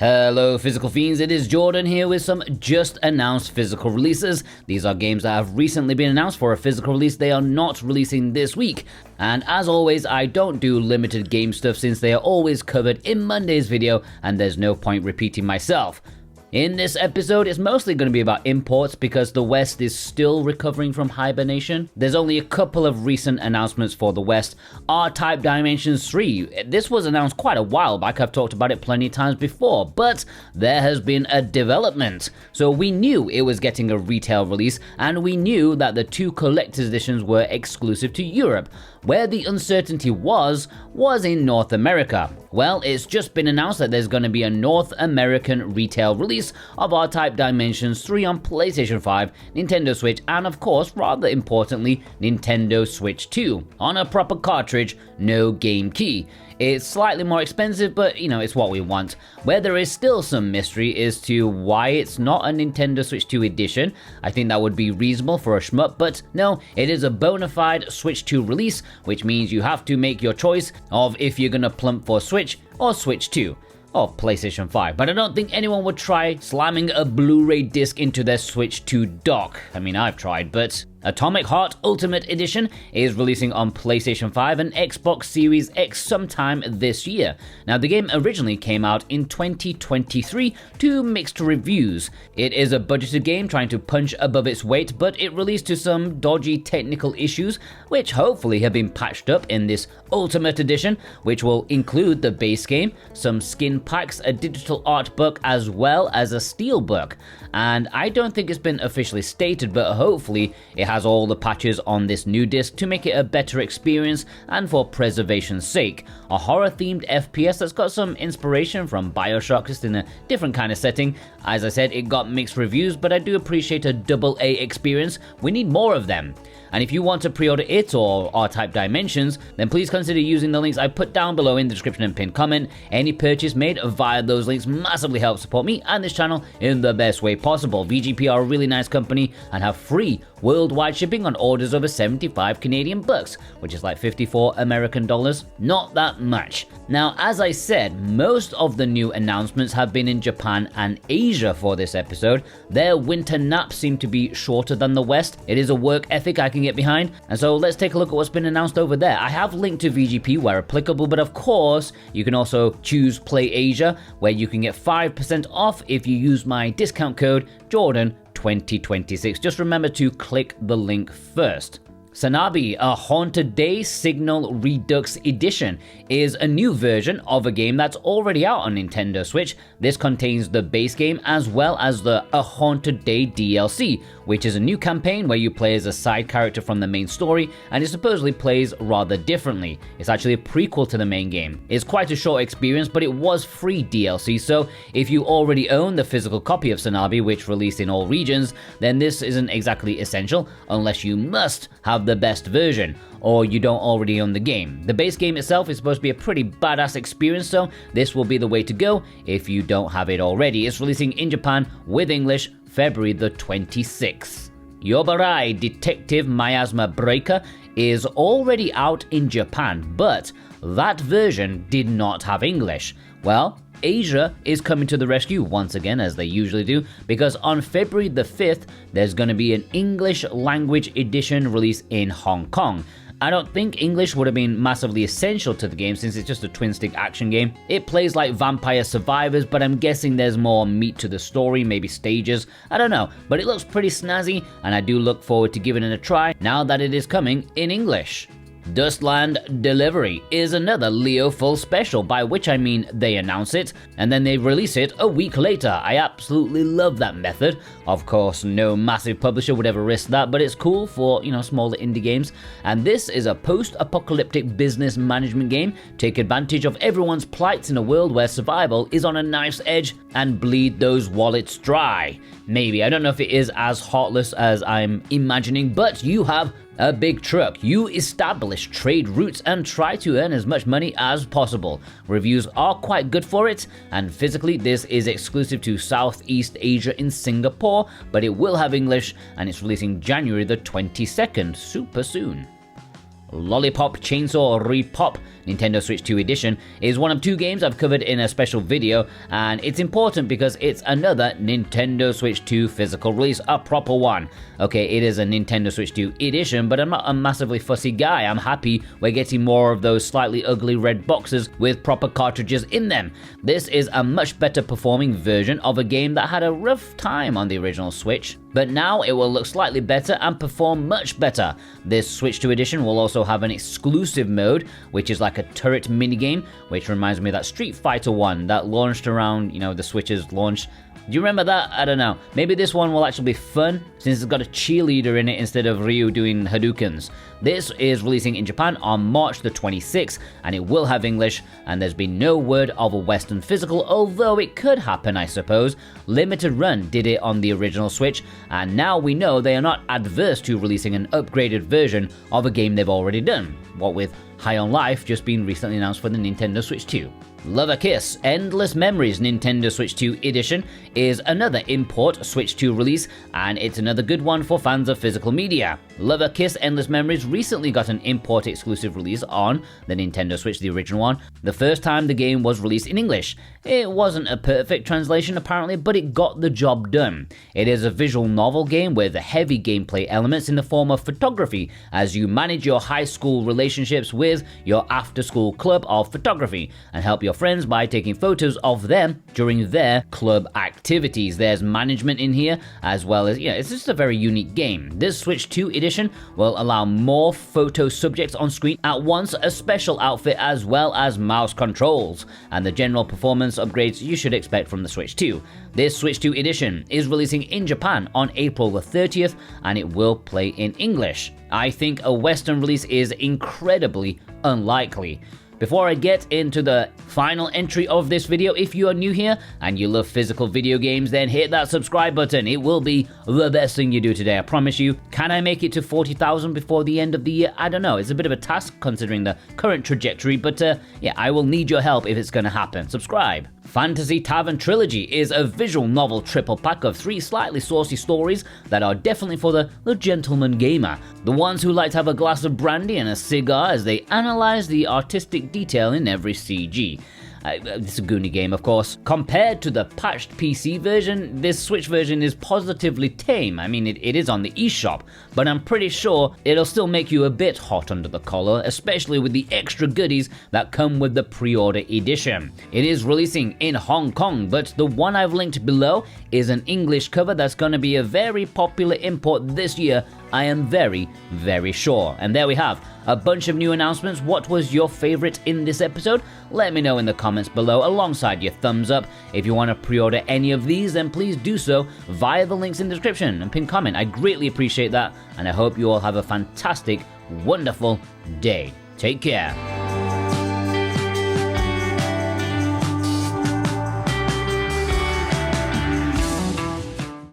Hello Physical Fiends, it is Jordan here with some just announced physical releases. These are games that have recently been announced for a physical release. They are not releasing this week. And as always, I don't do limited game stuff since they are always covered in Monday's video and there's no point repeating myself. In this episode, it's mostly going to be about imports because the West is still recovering from hibernation. There's only a couple of recent announcements for the West. R-Type Dimensions 3. This was announced quite a while back, I've talked about it plenty of times before, but there has been a development. So we knew it was getting a retail release, and we knew that the two collector's editions were exclusive to Europe. Where the uncertainty was in North America. Well, it's just been announced that there's going to be a North American retail release of R-Type Dimensions 3 on PlayStation 5, Nintendo Switch, and of course, rather importantly, Nintendo Switch 2, on a proper cartridge, no game key. It's slightly more expensive, but it's what we want. Where there is still some mystery is to why it's not a Nintendo Switch 2 edition. I think that would be reasonable for a shmup, but no, it is a bona fide Switch 2 release, which means you have to make your choice of if you're gonna plump for Switch or Switch 2. Or PlayStation 5, but I don't think anyone would try slamming a Blu-ray disc into their Switch 2 dock. I mean, I've tried, but Atomic Heart Ultimate Edition is releasing on PlayStation 5 and Xbox Series X sometime this year. Now, the game originally came out in 2023 to mixed reviews. It is a budgeted game trying to punch above its weight, but it released to some dodgy technical issues, which hopefully have been patched up in this Ultimate Edition, which will include the base game, some skin packs, a digital art book, as well as a steelbook. And I don't think it's been officially stated, but hopefully it has all the patches on this new disc to make it a better experience and for preservation's sake. A horror-themed FPS that's got some inspiration from BioShock, just in a different kind of setting. As I said, it got mixed reviews, but I do appreciate a AA experience. We need more of them. And if you want to pre-order it or R-Type Dimensions, then please consider using the links I put down below in the description and pinned comment. Any purchase made via those links massively helps support me and this channel in the best way possible. VGP are a really nice company and have free worldwide shipping on orders over 75 Canadian bucks, which is like 54 American dollars. Not that much. Now, as I said, most of the new announcements have been in Japan and Asia for this episode. Their winter naps seem to be shorter than the West. It is a work ethic I can get behind, and so let's take a look at what's been announced over there. I have linked to VGP where applicable, but of course, you can also choose Play Asia, where you can get 5% off if you use my discount code Jordan2026. Just remember to click the link first. SANABI, a Haunted Day Signal Redux Edition, is a new version of a game that's already out on Nintendo Switch. This contains the base game as well as the A Haunted Day DLC, which is a new campaign where you play as a side character from the main story, and it supposedly plays rather differently. It's actually a prequel to the main game. It's quite a short experience, but it was free DLC, so if you already own the physical copy of SANABI, which released in all regions, then this isn't exactly essential, unless you must have the best version, or you don't already own the game. The base game itself is supposed to be a pretty badass experience, so this will be the way to go if you don't have it already. It's releasing in Japan with English February the 26th. YOBARAI Detective Miasma Breaker is already out in Japan, but that version did not have English. Well, Asia is coming to the rescue once again, as they usually do, because on February the 5th, there's going to be an English language edition released in Hong Kong. I don't think English would have been massively essential to the game since it's just a twin-stick action game. It plays like Vampire Survivors, but I'm guessing there's more meat to the story, maybe stages, I don't know, but it looks pretty snazzy, and I do look forward to giving it a try now that it is coming in English. Dustland Delivery is another Leo full special, by which I mean they announce it and then they release it a week later. I absolutely love that method. Of course, no massive publisher would ever risk that, but it's cool for, smaller indie games. And this is a post-apocalyptic business management game. Take advantage of everyone's plights in a world where survival is on a knife's edge and bleed those wallets dry. Maybe, I don't know if it is as heartless as I'm imagining, but you have a big truck. You establish trade routes and try to earn as much money as possible. Reviews are quite good for it, and physically this is exclusive to Southeast Asia in Singapore, but it will have English, and it's releasing January the 22nd, super soon. Lollipop Chainsaw RePOP Nintendo Switch 2 Edition is one of two games I've covered in a special video, and it's important because it's another Nintendo Switch 2 physical release, a proper one. Okay, it is a Nintendo Switch 2 Edition, but I'm not a massively fussy guy. I'm happy we're getting more of those slightly ugly red boxes with proper cartridges in them. This is a much better performing version of a game that had a rough time on the original Switch, but now it will look slightly better and perform much better. This Switch 2 Edition will also have an exclusive mode, which is like a turret minigame, which reminds me of that Street Fighter 1 that launched around, the Switch's launch. Do you remember that? I don't know. Maybe this one will actually be fun, since it's got a cheerleader in it instead of Ryu doing Hadoukens. This is releasing in Japan on March the 26th, and it will have English, and there's been no word of a Western physical, although it could happen, I suppose. Limited Run did it on the original Switch, and now we know they are not adverse to releasing an upgraded version of a game they've already done, what with High on Life just being recently announced for the Nintendo Switch 2. Love a Kiss Endless Memories Nintendo Switch 2 Edition is another import Switch 2 release, and it's another good one for fans of physical media. Love a Kiss Endless Memories recently got an import exclusive release on the Nintendo Switch, the original one, the first time the game was released in English. It wasn't a perfect translation apparently, but it got the job done. It is a visual novel game with heavy gameplay elements in the form of photography, as you manage your high school relationships with your after-school club of photography, and help your friends by taking photos of them during their club activities. There's management in here, as well as, it's just a very unique game. This Switch 2 Edition will allow more photo subjects on screen at once, a special outfit, as well as mouse controls, and the general performance upgrades you should expect from the Switch 2. This Switch 2 Edition is releasing in Japan on April the 30th, and it will play in English. I think a Western release is incredibly unlikely. Before I get into the final entry of this video, if you are new here and you love physical video games, then hit that subscribe button. It will be the best thing you do today, I promise you. Can I make it to 40,000 before the end of the year? I don't know. It's a bit of a task considering the current trajectory, but yeah, I will need your help if it's going to happen. Subscribe. Fantasy Tavern Trilogy is a visual novel triple pack of 3 slightly saucy stories that are definitely for the gentleman gamer, the ones who like to have a glass of brandy and a cigar as they analyze the artistic detail in every CG. It's a Goonie game, of course. Compared to the patched PC version, this Switch version is positively tame. I mean, it is on the eShop, but I'm pretty sure it'll still make you a bit hot under the collar, especially with the extra goodies that come with the pre-order edition. It is releasing in Hong Kong, but the one I've linked below is an English cover that's going to be a very popular import this year, I am very, very sure. And there we have a bunch of new announcements. What was your favorite in this episode? Let me know in the comments below alongside your thumbs up. If you want to pre-order any of these, then please do so via the links in the description and pin comment. I greatly appreciate that, and I hope you all have a fantastic, wonderful day. Take care.